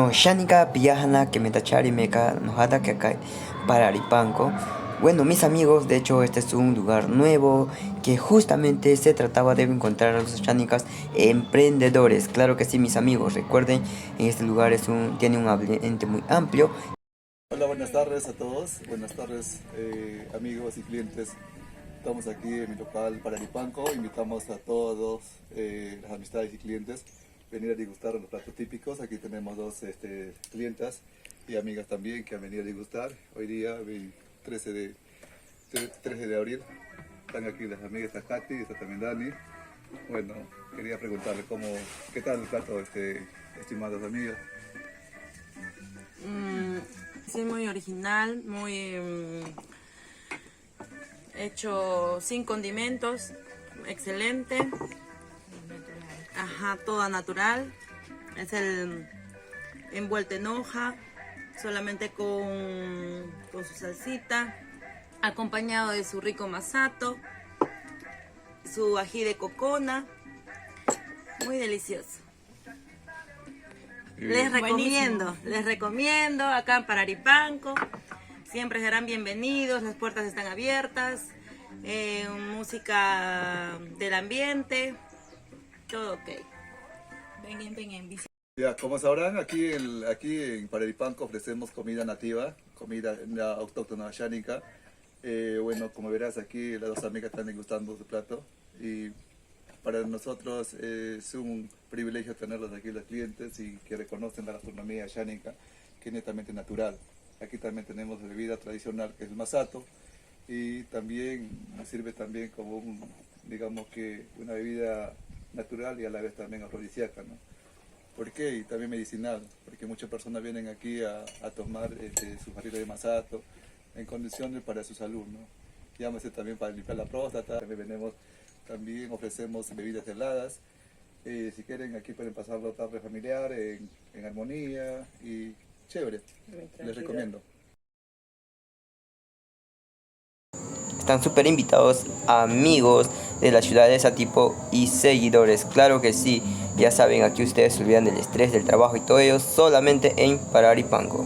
No, Shanika Piyahana que metachari meka nojata que acá Pararipanco. Bueno, mis amigos, de hecho este es un lugar nuevo que justamente se trataba de encontrar a los Shanikas emprendedores. Claro que sí, mis amigos, recuerden, en este lugar tiene un ambiente muy amplio. Hola, buenas tardes a todos. Buenas tardes, amigos y clientes. Estamos aquí en mi local Pararipanco. Invitamos a todos las amistades y clientes a venir a degustar los platos típicos. Aquí tenemos dos clientas y amigas también que han venido a degustar. Hoy día, 13 de abril, están aquí las amigas, está Katy y está también Dani. Bueno, quería preguntarle qué tal el plato, estimados amigos. Sí, muy original, muy hecho sin condimentos, excelente. Ajá, toda natural. Es el envuelto en hoja, solamente con su salsita, acompañado de su rico masato, su ají de cocona, muy delicioso. Les recomiendo acá en Pararipanco, siempre serán bienvenidos, las puertas están abiertas, música del ambiente, todo ok. Vengan. Ya, como sabrán, aquí en Pararipanco ofrecemos comida nativa, comida autóctona Shanika. Bueno, como verás aquí las dos amigas están degustando su plato y para nosotros es un privilegio tenerlos aquí los clientes y que reconocen la gastronomía Shanika, que es netamente natural. Aquí también tenemos bebida tradicional que es el masato y también nos sirve también como digamos que una bebida natural y a la vez también afrodisíaca, ¿no? ¿Por qué? Y también medicinal, porque muchas personas vienen aquí a tomar su barril de masato en condiciones para su salud, ¿no? Llámese también para limpiar la próstata, también ofrecemos bebidas heladas. Si quieren aquí pueden pasarlo tarde familiar, en armonía y chévere, les recomiendo. Están súper invitados amigos de la ciudad de Satipo y seguidores. Claro que sí, ya saben, aquí ustedes se olvidan del estrés, del trabajo y todo ello solamente en Pararipanco.